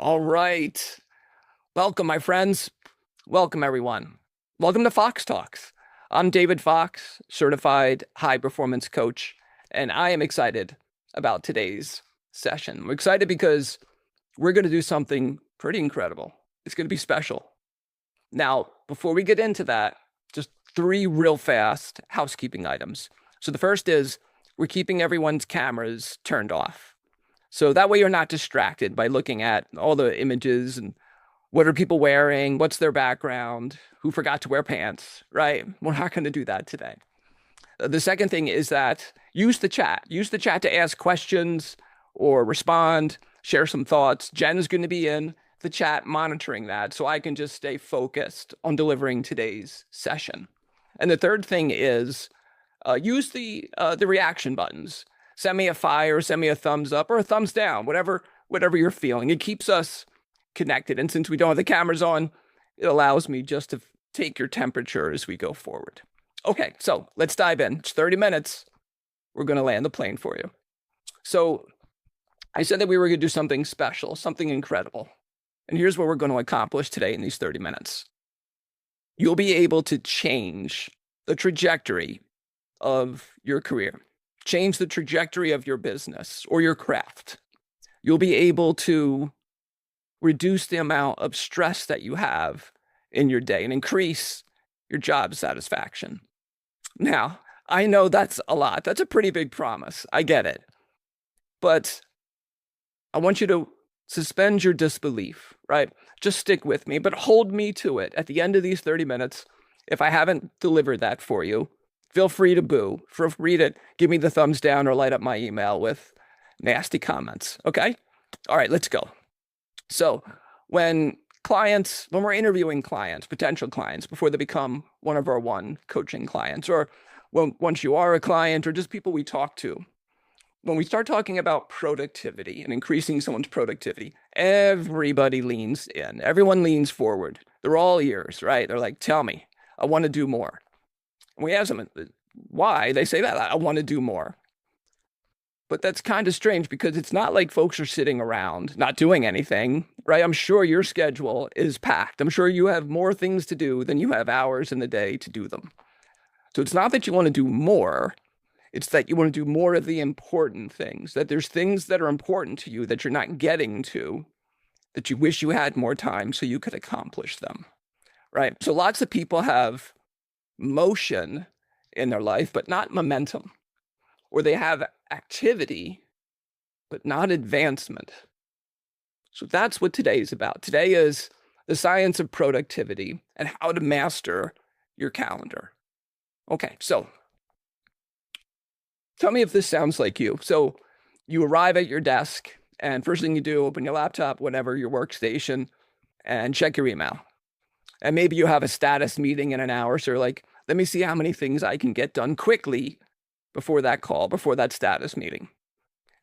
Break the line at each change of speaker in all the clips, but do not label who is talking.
All right. Welcome, my friends. Welcome, everyone. Welcome to Fox Talks. I'm David Fox, certified high performance coach, and I am excited about today's session. I'm excited because we're going to do something pretty incredible. It's going to be special. Now, before we get into that, just 3 real fast housekeeping items. So the first is we're keeping everyone's cameras turned off. So that way you're not distracted by looking at all the images and what are people wearing, what's their background, who forgot to wear pants, right? We're not going to do that today. The second thing is that use the chat. Use the chat to ask questions or respond, share some thoughts. Jen's going to be in the chat monitoring that so I can just stay focused on delivering today's session. And the third thing is use the reaction buttons. Send me a fire, send me a thumbs up or a thumbs down, whatever you're feeling. It keeps us connected. And since we don't have the cameras on, it allows me just to take your temperature as we go forward. Okay, so let's dive in. It's 30 minutes. We're going to land the plane for you. So I said that we were going to do something special, something incredible. And here's what we're going to accomplish today in these 30 minutes. You'll be able to change the trajectory of your career, change the trajectory of your business or your craft. You'll be able to reduce the amount of stress that you have in your day and increase your job satisfaction. Now, I know that's a lot. That's a pretty big promise. I get it. But I want you to suspend your disbelief, right? Just stick with me, but hold me to it. At the end of these 30 minutes, if I haven't delivered that for you, feel free to boo. Feel free to give me the thumbs down or light up my email with nasty comments, okay? All right, let's go. So when we're interviewing clients, potential clients, before they become one of our one coaching clients, or once you are a client, or just people we talk to, when we start talking about productivity and increasing someone's productivity, everybody leans in. Everyone leans forward. They're all ears, right? They're like, tell me, I want to do more. And we ask them why. They say that, I want to do more. But that's kind of strange because it's not like folks are sitting around not doing anything, right? I'm sure your schedule is packed. I'm sure you have more things to do than you have hours in the day to do them. So it's not that you want to do more. It's that you want to do more of the important things, that there's things that are important to you that you're not getting to, that you wish you had more time so you could accomplish them, right? So lots of people have motion in their life, but not momentum, or they have activity, but not advancement. So that's what today is about. Today is the science of productivity and how to master your calendar. Okay, so tell me if this sounds like you. So you arrive at your desk and first thing you do, open your laptop, whatever, your workstation, and check your email. And maybe you have a status meeting in an hour. So you're like, let me see how many things I can get done quickly before that call, before that status meeting.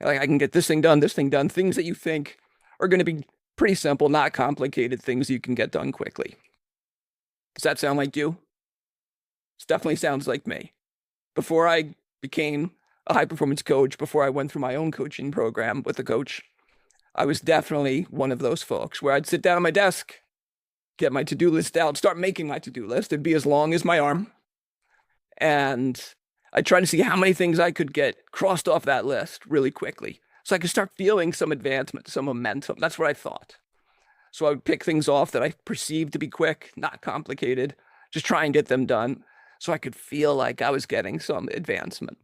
Like I can get this thing done, things that you think are going to be pretty simple, not complicated things you can get done quickly. Does that sound like you? This definitely sounds like me. Before I became a high performance coach, before I went through my own coaching program with a coach, I was definitely one of those folks where I'd sit down at my desk, get my to-do list out, start making my to-do list. It'd be as long as my arm. And I'd try to see how many things I could get crossed off that list really quickly so I could start feeling some advancement, some momentum. That's what I thought. So I would pick things off that I perceived to be quick, not complicated, just try and get them done so I could feel like I was getting some advancement.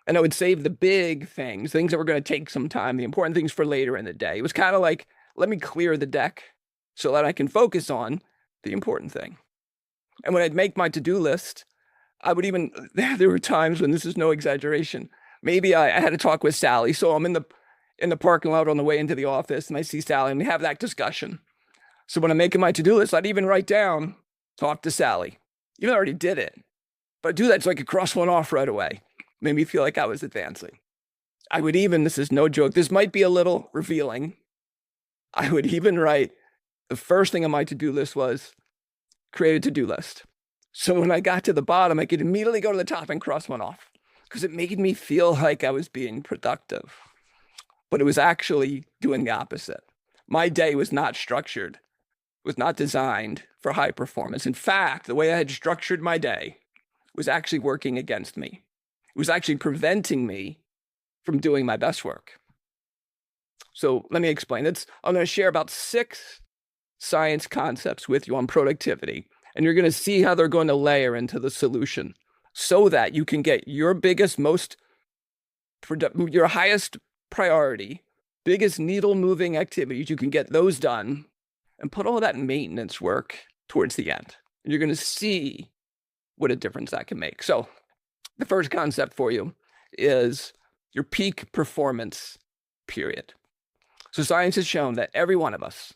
And I would save the big things that were going to take some time, the important things for later in the day. It was kind of like, let me clear the deck so that I can focus on the important thing. And when I'd make my to-do list, I would even, there were times when, this is no exaggeration, maybe I had a talk with Sally. So I'm in the parking lot on the way into the office and I see Sally and we have that discussion. So when I'm making my to-do list, I'd even write down, talk to Sally. Even though I already did it, but I do that so I could cross one off right away. Made me feel like I was advancing. I would even, this is no joke, this might be a little revealing. I would even write, the first thing on my to-do list was create a to-do list. So when I got to the bottom, I could immediately go to the top and cross one off because it made me feel like I was being productive. But it was actually doing the opposite. My day was not structured, was not designed for high performance. In fact, the way I had structured my day was actually working against me. It was actually preventing me from doing my best work. So let me explain. I'm going to share about 6 science concepts with you on productivity, and you're going to see how they're going to layer into the solution so that you can get your biggest, your highest priority, biggest needle moving activities. You can get those done and put all that maintenance work towards the end. And you're going to see what a difference that can make. So the first concept for you is your peak performance period. So science has shown that every one of us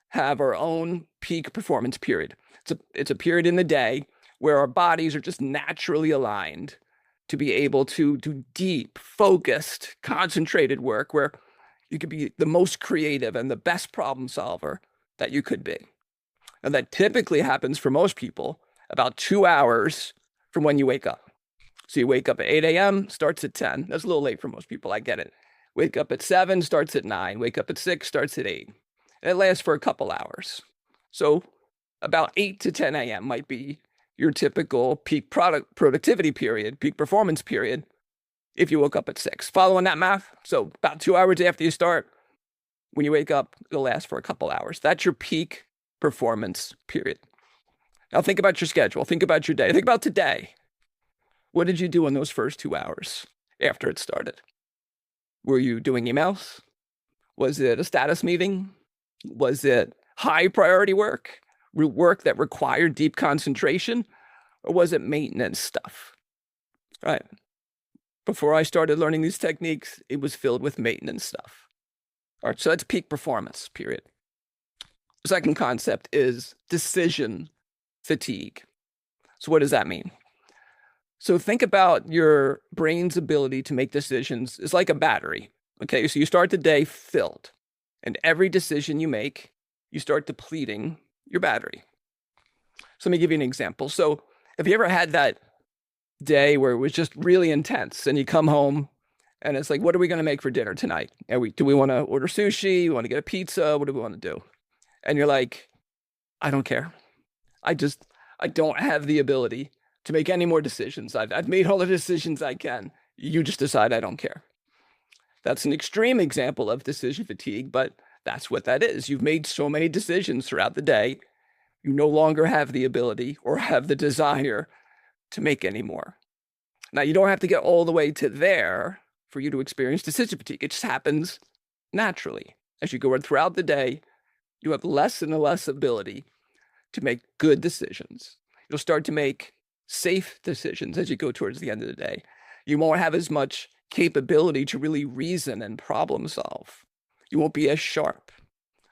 have our own peak performance period. It's a period in the day where our bodies are just naturally aligned to be able to do deep, focused, concentrated work where you could be the most creative and the best problem solver that you could be. And that typically happens for most people about 2 hours from when you wake up. So you wake up at 8 a.m., starts at 10. That's a little late for most people. I get it. Wake up at 7, starts at 9. Wake up at 6, starts at 8. And it lasts for a couple hours. So about 8 to 10 a.m. might be your typical peak productivity period, peak performance period, if you woke up at 6. Following that math, so about 2 hours after you start, when you wake up, it'll last for a couple hours. That's your peak performance period. Now think about your schedule. Think about your day. Think about today. What did you do in those first 2 hours after it started? Were you doing emails? Was it a status meeting? Was it high priority work? Work that required deep concentration? Or was it maintenance stuff? All right. Before I started learning these techniques, it was filled with maintenance stuff. All right, so that's peak performance period. The second concept is decision fatigue. So what does that mean? So think about your brain's ability to make decisions is like a battery. Okay, so you start the day filled, and every decision you make, you start depleting your battery. So let me give you an example. So have you ever had that day where it was just really intense and you come home and it's like, what are we going to make for dinner tonight? Do we want to order sushi? We want to get a pizza? What do we want to do? And you're like, I don't care. I don't have the ability to make any more decisions. I've made all the decisions I can. You just decide I don't care. That's an extreme example of decision fatigue, but that's what that is. You've made so many decisions throughout the day. You no longer have the ability or have the desire to make any more. Now, you don't have to get all the way to there for you to experience decision fatigue. It just happens naturally. As you go throughout the day, you have less and less ability to make good decisions. You'll start to make safe decisions as you go towards the end of the day. You won't have as much capability to really reason and problem solve. You won't be as sharp.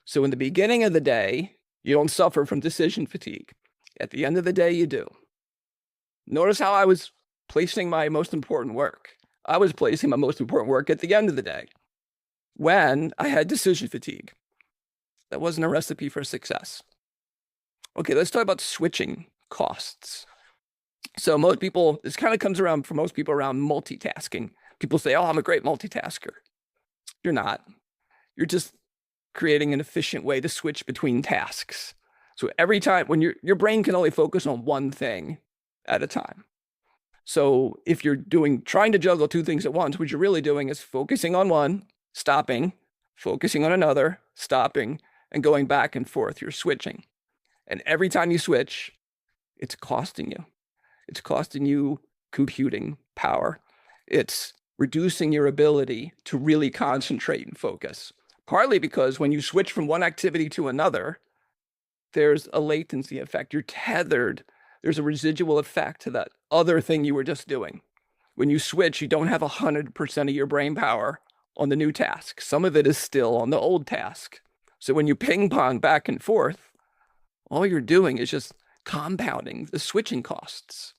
So in the beginning of the day, you don't suffer from decision fatigue. At the end of the day, you do. Notice how I was placing my most important work. I was placing my most important work at the end of the day when I had decision fatigue. That wasn't a recipe for success. Okay, let's talk about switching costs. So most people, this kind of comes around for most people around multitasking. People say, oh, I'm a great multitasker. You're not. You're just creating an efficient way to switch between tasks. So every time when your brain can only focus on one thing at a time. So if you're trying to juggle 2 things at once, what you're really doing is focusing on one, stopping, focusing on another, stopping, and going back and forth. You're switching. And every time you switch, it's costing you. It's costing you computing power. It's reducing your ability to really concentrate and focus. Partly because when you switch from one activity to another, there's a latency effect. You're tethered. There's a residual effect to that other thing you were just doing. When you switch, you don't have 100% of your brain power on the new task. Some of it is still on the old task. So when you ping pong back and forth, all you're doing is just compounding the switching costs.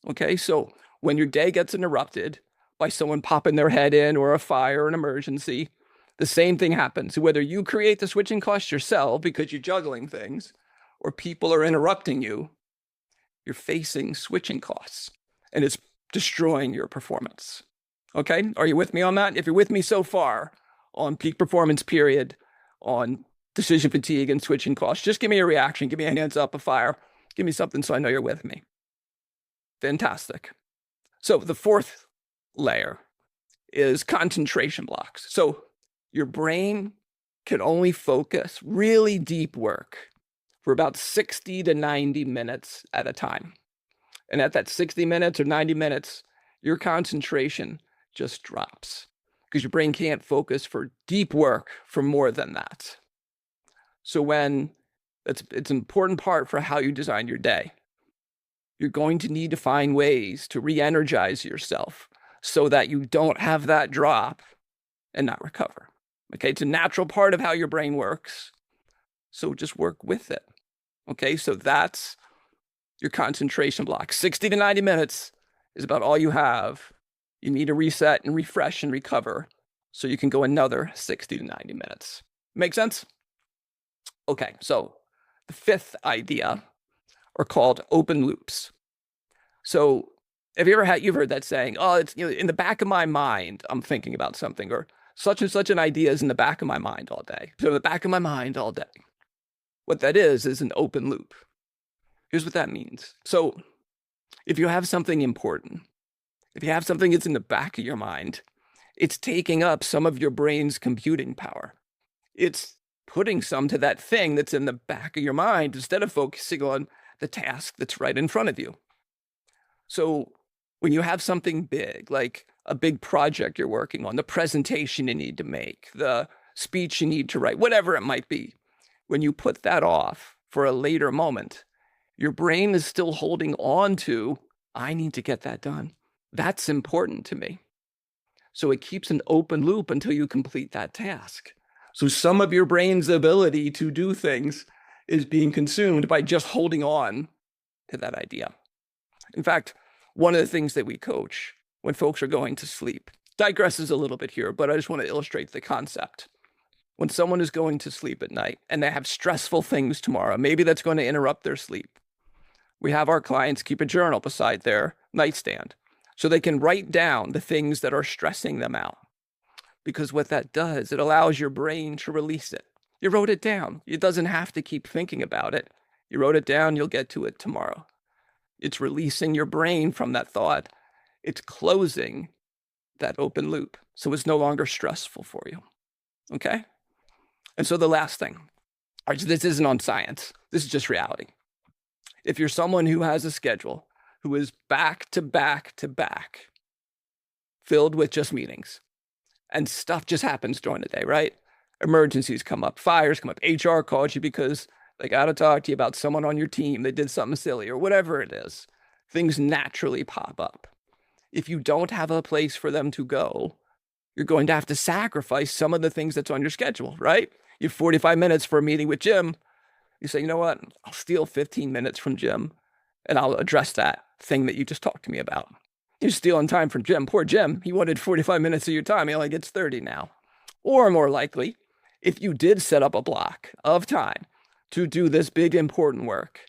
Okay, so when your day gets interrupted by someone popping their head in or a fire or an emergency, the same thing happens. Whether you create the switching costs yourself because you're juggling things or people are interrupting you, you're facing switching costs and it's destroying your performance. Okay, are you with me on that? If you're with me so far on peak performance period, on decision fatigue and switching costs. Just give me a reaction. Give me a hands up, a fire. Give me something so I know you're with me. Fantastic. So the fourth layer is concentration blocks. So your brain can only focus really deep work for about 60 to 90 minutes at a time. And at that 60 minutes or 90 minutes, your concentration just drops because your brain can't focus for deep work for more than that. So it's an important part for how you design your day. You're going to need to find ways to re-energize yourself so that you don't have that drop and not recover. Okay, it's a natural part of how your brain works. So just work with it. Okay, so that's your concentration block. 60 to 90 minutes is about all you have. You need to reset and refresh and recover so you can go another 60 to 90 minutes. Make sense? Okay, so the fifth idea are called open loops. So have you ever you've heard that saying, oh, it's in the back of my mind, I'm thinking about something, or such and such an idea is in the back of my mind all day. So in the back of my mind all day. What that is an open loop. Here's what that means. So if you have something important, if you have something that's in the back of your mind, it's taking up some of your brain's computing power. It's putting some to that thing that's in the back of your mind instead of focusing on the task that's right in front of you. So when you have something big, like a big project you're working on, the presentation you need to make, the speech you need to write, whatever it might be, when you put that off for a later moment, your brain is still holding on to, I need to get that done. That's important to me. So it keeps an open loop until you complete that task. So some of your brain's ability to do things is being consumed by just holding on to that idea. In fact, one of the things that we coach when folks are going to sleep, digresses a little bit here, but I just want to illustrate the concept. When someone is going to sleep at night and they have stressful things tomorrow, maybe that's going to interrupt their sleep. We have our clients keep a journal beside their nightstand so they can write down the things that are stressing them out. Because what that does, it allows your brain to release it. You wrote it down. It doesn't have to keep thinking about it. You wrote it down, you'll get to it tomorrow. It's releasing your brain from that thought. It's closing that open loop. So it's no longer stressful for you. Okay? And so the last thing, all right, so this isn't on science. This is just reality. If you're someone who has a schedule, who is back to back to back, filled with just meetings, and stuff just happens during the day, right? Emergencies come up, fires come up, HR calls you because they got to talk to you about someone on your team that did something silly or whatever it is. Things naturally pop up. If you don't have a place for them to go, you're going to have to sacrifice some of the things that's on your schedule, right? You have 45 minutes for a meeting with Jim. You say, you know what? I'll steal 15 minutes from Jim and I'll address that thing that you just talked to me about. You're stealing time from Jim. Poor Jim. He wanted 45 minutes of your time. He only gets 30 now. Or more likely, if you did set up a block of time to do this big important work,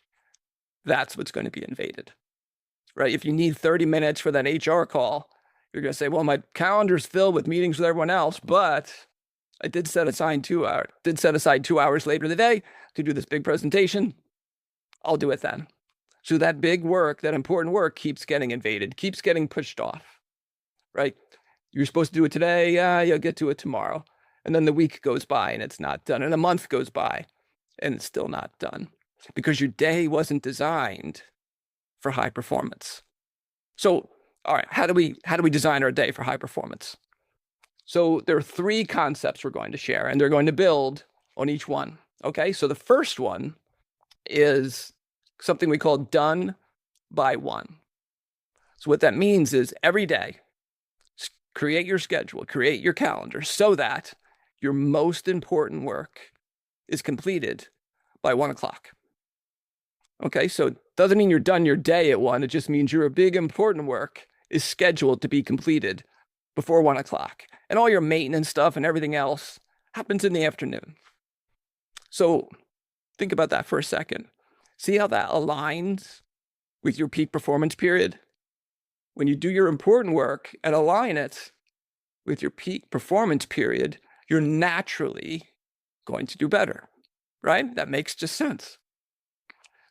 that's what's going to be invaded, right? If you need 30 minutes for that HR call, you're going to say, well, my calendar's filled with meetings with everyone else, but I did set aside 2 hours later in the day to do this big presentation. I'll do it then. So that big work, that important work keeps getting invaded, keeps getting pushed off, right? You're supposed to do it today. Yeah, you'll get to it tomorrow. And then the week goes by and it's not done. And a month goes by and it's still not done because your day wasn't designed for high performance. So, all right, how do we design our day for high performance? So there are 3 concepts we're going to share and they're going to build on each one. Okay, so the first one is something we call done by one. So what that means is every day, create your schedule, create your calendar so that your most important work is completed by 1 o'clock. Okay, so it doesn't mean you're done your day at 1. It just means your big important work is scheduled to be completed before 1 o'clock. And all your maintenance stuff and everything else happens in the afternoon. So think about that for a second. See how that aligns with your peak performance period? When you do your important work and align it with your peak performance period, you're naturally going to do better, right? That makes just sense.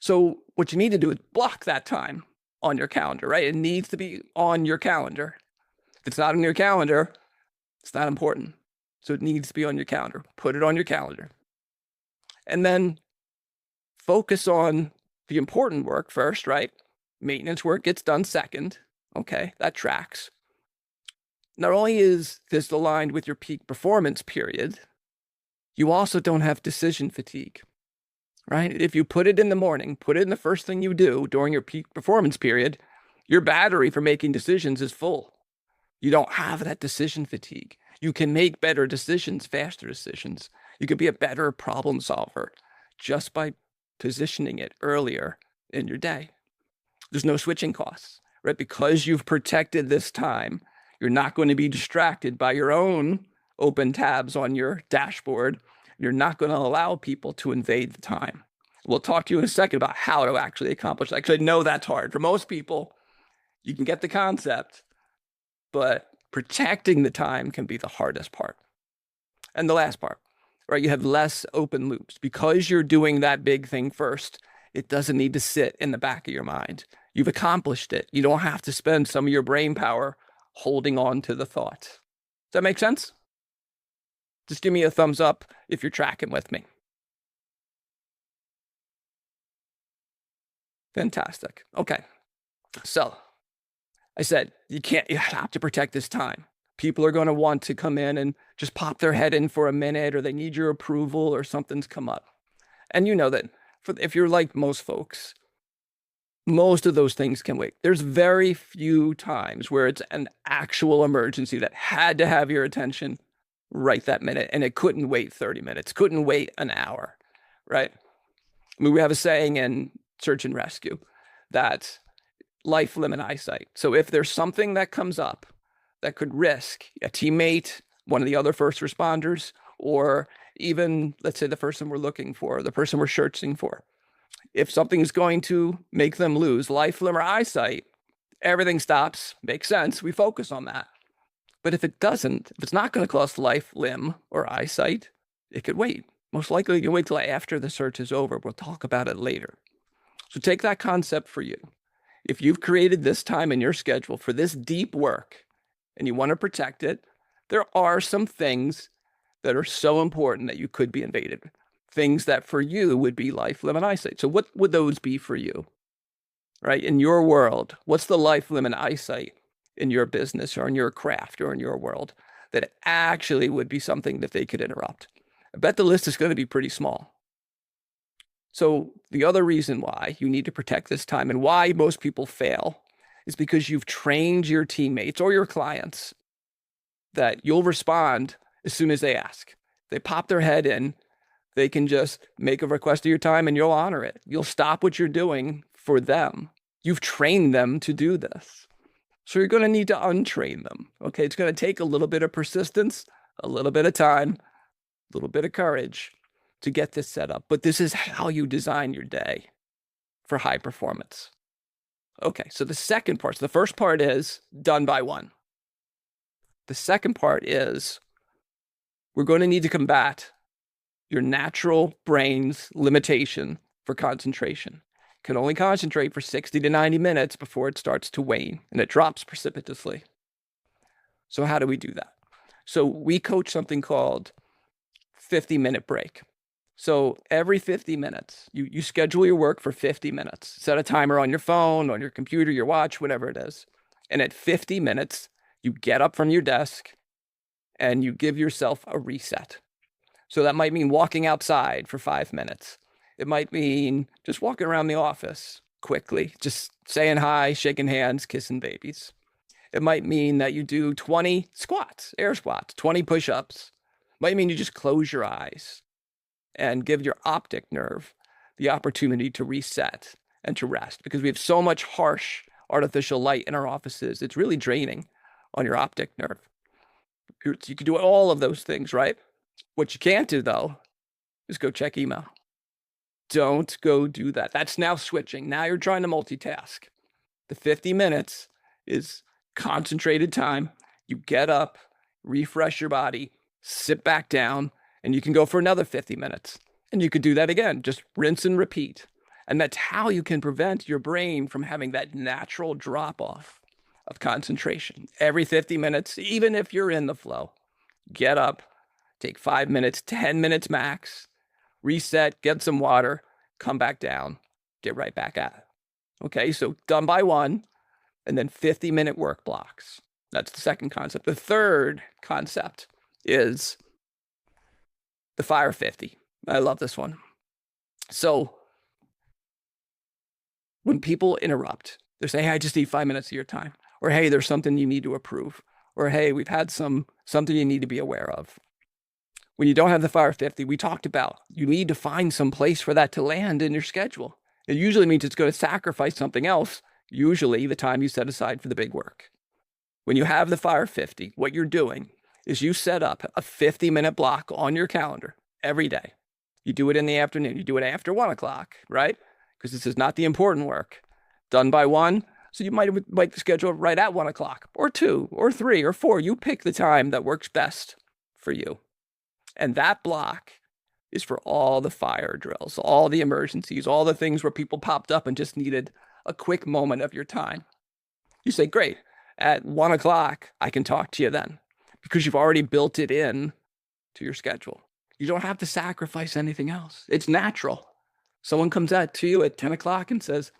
So what you need to do is block that time on your calendar, right? It needs to be on your calendar. If it's not on your calendar, it's not important. So it needs to be on your calendar. Put it on your calendar. And then focus on the important work first, right? Maintenance work gets done second. Okay, that tracks. Not only is this aligned with your peak performance period, you also don't have decision fatigue, right? If you put it in the morning, put it in the first thing you do during your peak performance period, your battery for making decisions is full. You don't have that decision fatigue. You can make better decisions, faster decisions. You can be a better problem solver just by positioning it earlier in your day. There's no switching costs, right? Because you've protected this time, you're not going to be distracted by your own open tabs on your dashboard. You're not going to allow people to invade the time. We'll talk to you in a second about how to actually accomplish that, because I know that's hard. For most people, you can get the concept, but protecting the time can be the hardest part. And the last part, right? You have less open loops. Because you're doing that big thing first, it doesn't need to sit in the back of your mind. You've accomplished it. You don't have to spend some of your brain power holding on to the thought. Does that make sense? Just give me a thumbs up if you're tracking with me. Fantastic. Okay. So I said, you have to protect this time. People are going to want to come in and just pop their head in for a minute, or they need your approval, or something's come up. And you know that if you're like most folks, most of those things can wait. There's very few times where it's an actual emergency that had to have your attention right that minute, and it couldn't wait 30 minutes, couldn't wait an hour, right? I mean, we have a saying in search and rescue that life, limb, and eyesight. So if there's something that comes up that could risk a teammate, one of the other first responders, or even, let's say, the person we're looking for, the person we're searching for, if something's going to make them lose life, limb, or eyesight, everything stops. Makes sense. We focus on that. But if it doesn't, if it's not going to cost life, limb, or eyesight, it could wait. Most likely, you can wait till after the search is over. We'll talk about it later. So take that concept for you. If you've created this time in your schedule for this deep work and you want to protect it, there are some things that are so important that you could be invaded. Things that for you would be life, limb, and eyesight. So what would those be for you, right? In your world, what's the life, limb, and eyesight in your business or in your craft or in your world that actually would be something that they could interrupt? I bet the list is going to be pretty small. So the other reason why you need to protect this time and why most people fail is because you've trained your teammates or your clients that you'll respond as soon as they ask. They pop their head in, they can just make a request of your time and you'll honor it. You'll stop what you're doing for them. You've trained them to do this. So you're going to need to untrain them. Okay, it's going to take a little bit of persistence, a little bit of time, a little bit of courage to get this set up. But this is how you design your day for high performance. Okay, so the second part, so the first part is done by one. The second part is we're going to need to combat your natural brain's limitation for concentration. It can only concentrate for 60 to 90 minutes before it starts to wane and it drops precipitously. So how do we do that? So we coach something called 50-minute break. So every 50 minutes, you schedule your work for 50 minutes. Set a timer on your phone, on your computer, your watch, whatever it is. And at 50 minutes, you get up from your desk and you give yourself a reset. So that might mean walking outside for 5 minutes. It might mean just walking around the office quickly, just saying hi, shaking hands, kissing babies. It might mean that you do 20 squats, air squats, 20 push-ups. It might mean you just close your eyes and give your optic nerve the opportunity to reset and to rest, because we have so much harsh artificial light in our offices. It's really draining on your optic nerve. You can do all of those things, right? What you can't do, though, is go check email. Don't go do that. That's now switching. Now you're trying to multitask. The 50 minutes is concentrated time. You get up, refresh your body, sit back down, and you can go for another 50 minutes. And you could do that again, just rinse and repeat. And that's how you can prevent your brain from having that natural drop off of concentration. Every 50 minutes, even if you're in the flow, get up, take 5 minutes, 10 minutes max, reset, get some water, come back down, get right back at it. Okay, so done by one, and then 50-minute work blocks. That's the second concept. The third concept is the Fire 50. I love this one. So when people interrupt, they say, hey, I just need 5 minutes of your time. Or, hey, there's something you need to approve. Or, hey, we've had something you need to be aware of. When you don't have the Fire 50, we talked about, you need to find some place for that to land in your schedule. It usually means it's going to sacrifice something else, usually the time you set aside for the big work. When you have the Fire 50, what you're doing is you set up a 50-minute block on your calendar every day. You do it in the afternoon. You do it after 1 o'clock, right? Because this is not the important work. Done by 1, so you might schedule it right at 1 o'clock, or 2, or 3, or 4. You pick the time that works best for you. And that block is for all the fire drills, all the emergencies, all the things where people popped up and just needed a quick moment of your time. You say, great, at 1 o'clock, I can talk to you then, because you've already built it in to your schedule. You don't have to sacrifice anything else. It's natural. Someone comes out to you at 10 o'clock and says,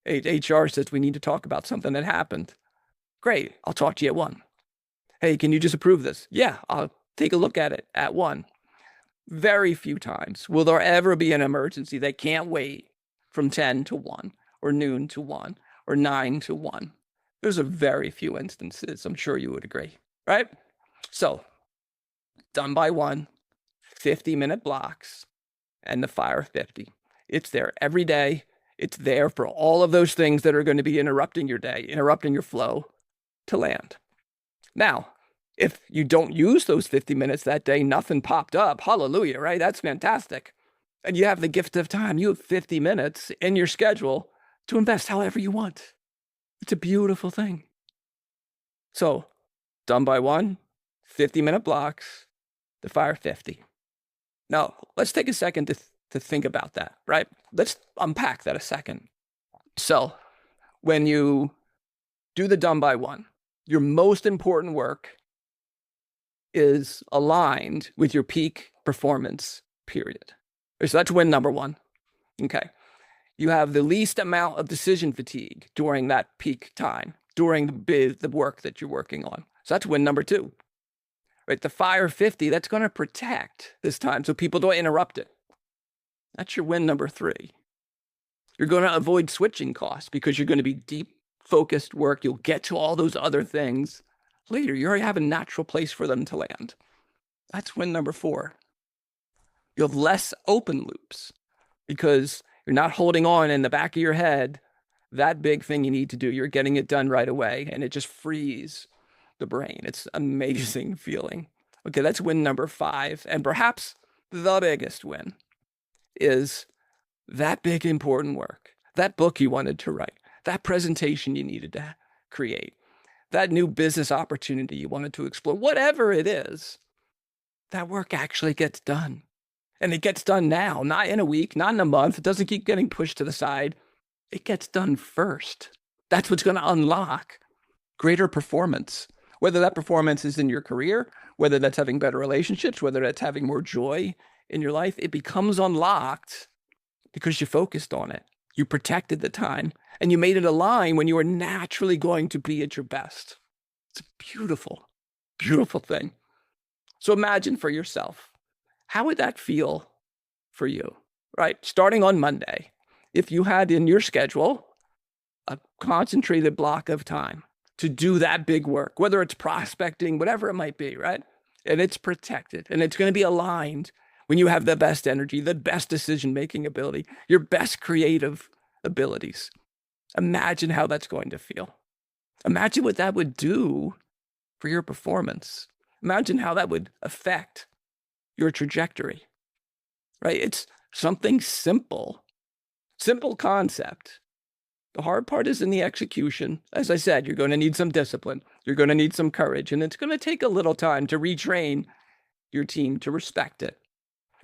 hey, HR says we need to talk about something that happened. Great, I'll talk to you at 1. Hey, can you just approve this? Yeah, I'll take a look at it at 1. Very few times will there ever be an emergency that can't wait from 10 to 1, or noon to 1, or 9 to 1. There's a very few instances, I'm sure you would agree, right? So, done by 1, 50-minute blocks, and the Fire 50. It's there every day. It's there for all of those things that are going to be interrupting your day, interrupting your flow to land. Now, if you don't use those 50 minutes that day, nothing popped up. Hallelujah, right? That's fantastic. And you have the gift of time. You have 50 minutes in your schedule to invest however you want. It's a beautiful thing. So, done by 1, 50-minute blocks, the Fire 50. Now, let's take a second to think about that, right? Let's unpack that a second. So, when you do the done by 1, your most important work is aligned with your peak performance period. So that's win number 1. Okay. You have the least amount of decision fatigue during that peak time, during the work that you're working on. So that's win number 2. Right? The Fire 50, that's going to protect this time so people don't interrupt it. That's your win number 3. You're going to avoid switching costs because you're going to be deep focused work. You'll get to all those other things later. You already have a natural place for them to land. That's win number 4. You'll have less open loops because you're not holding on in the back of your head that big thing you need to do. You're getting it done right away, and it just frees the brain. It's an amazing feeling. Okay, that's win number 5. And perhaps the biggest win is that big important work, that book you wanted to write, that presentation you needed to create, that new business opportunity you wanted to explore, whatever it is, that work actually gets done. And it gets done now, not in a week, not in a month. It doesn't keep getting pushed to the side. It gets done first. That's what's going to unlock greater performance. Whether that performance is in your career, whether that's having better relationships, whether that's having more joy in your life, it becomes unlocked because you focused on it. You protected the time and you made it align when you were naturally going to be at your best. It's a beautiful, beautiful thing. So imagine for yourself, how would that feel for you, right? Starting on Monday, if you had in your schedule a concentrated block of time to do that big work, whether it's prospecting, whatever it might be, right? And it's protected and it's going to be aligned when you have the best energy, the best decision-making ability, your best creative abilities. Imagine how that's going to feel. Imagine what that would do for your performance. Imagine how that would affect your trajectory, right? It's something simple concept. The hard part is in the execution. As I said, you're going to need some discipline. You're going to need some courage, and it's going to take a little time to retrain your team to respect it.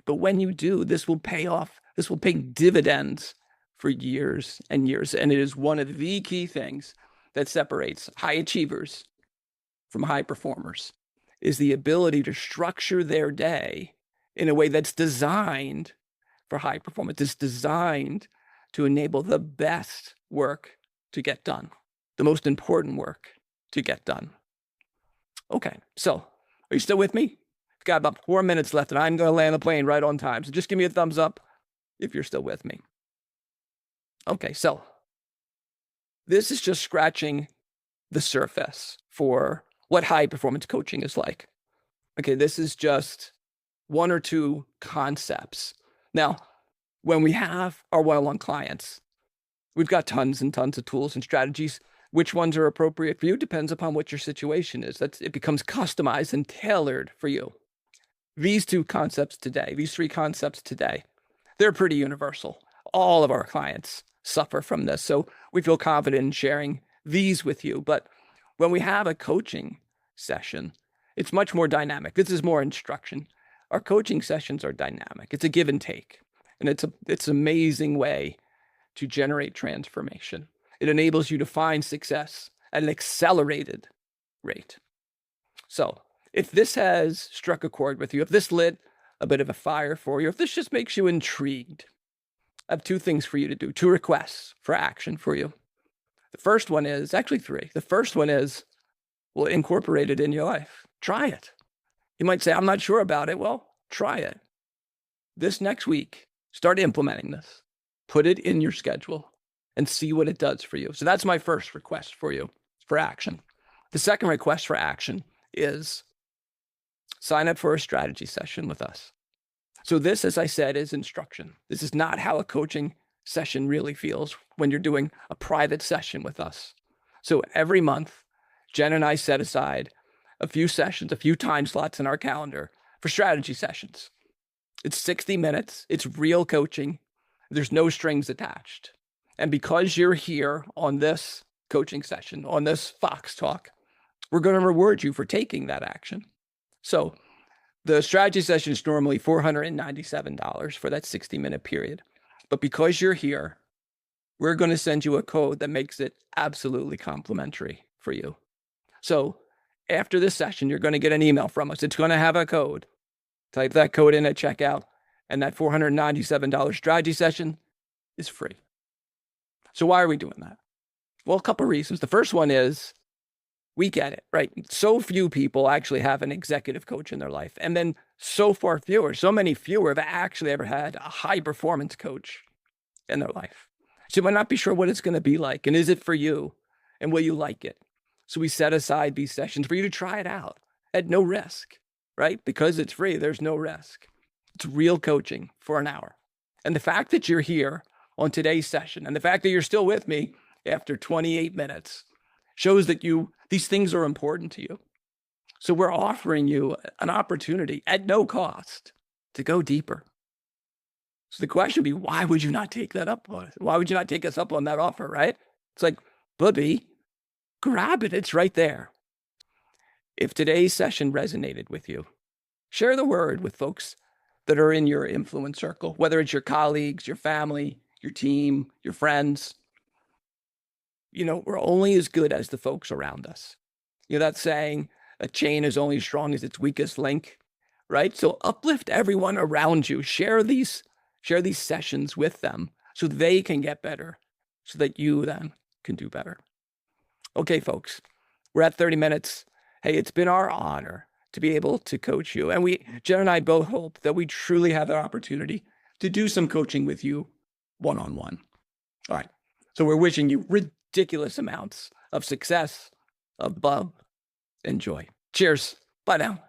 But when you do, this will pay off. This will pay dividends for years and years. And it is one of the key things that separates high achievers from high performers, is the ability to structure their day in a way that's designed for high performance. It's designed to enable the best work to get done, the most important work to get done. Okay, so are you still with me? We've got about 4 minutes left, and I'm going to land the plane right on time. So just give me a thumbs up if you're still with me. Okay, so this is just scratching the surface for what high performance coaching is like. Okay, this is just one or two concepts. Now, when we have our one-on-one clients, we've got tons and tons of tools and strategies. Which ones are appropriate for you depends upon what your situation is. It becomes customized and tailored for you. These two concepts today, these three concepts today, they're pretty universal. All of our clients suffer from this. So we feel confident in sharing these with you. But when we have a coaching session, it's much more dynamic. This is more instruction. Our coaching sessions are dynamic. It's a give and take. And it's an amazing way to generate transformation. It enables you to find success at an accelerated rate. So if this has struck a chord with you, if this lit a bit of a fire for you, if this just makes you intrigued, I have two things for you to do, two requests for action for you. The first one is, actually three. The first one is, well, incorporate it in your life. Try it. You might say, I'm not sure about it. Well, try it. This next week, start implementing this. Put it in your schedule and see what it does for you. So that's my first request for you for action. The second request for action is sign up for a strategy session with us. So this, as I said, is instruction. This is not how a coaching session really feels when you're doing a private session with us. So every month, Jen and I set aside a few sessions, a few time slots in our calendar for strategy sessions. It's 60 minutes. It's real coaching. There's no strings attached. And because you're here on this coaching session, on this Fox Talk, we're going to reward you for taking that action. So the strategy session is normally $497 for that 60-minute period. But because you're here, we're going to send you a code that makes it absolutely complimentary for you. So after this session, you're going to get an email from us. It's going to have a code. Type that code in at checkout, and that $497 strategy session is free. So why are we doing that? Well, a couple of reasons. The first one is we get it, right? So few people actually have an executive coach in their life. And then so many fewer have actually ever had a high performance coach in their life. So you might not be sure what it's going to be like. And is it for you? And will you like it? So we set aside these sessions for you to try it out at no risk, right? Because it's free, there's no risk. It's real coaching for an hour. And the fact that you're here on today's session and the fact that you're still with me after 28 minutes shows that these things are important to you. So we're offering you an opportunity at no cost to go deeper. So the question would be, why would you not take that up on us? Why would you not take us up on that offer, right? It's like, Bubby, grab it. It's right there. If today's session resonated with you, share the word with folks that are in your influence circle, whether it's your colleagues, your family, your team, your friends. We're only as good as the folks around us. That saying, a chain is only as strong as its weakest link, right? So uplift everyone around you. Share these sessions with them so they can get better, so that you then can do better. Okay, folks, we're at 30 minutes. Hey, it's been our honor to be able to coach you. And Jen and I both hope that we truly have the opportunity to do some coaching with you one-on-one. All right. So we're wishing you ridiculous amounts of success, of love, and joy. Cheers. Bye now.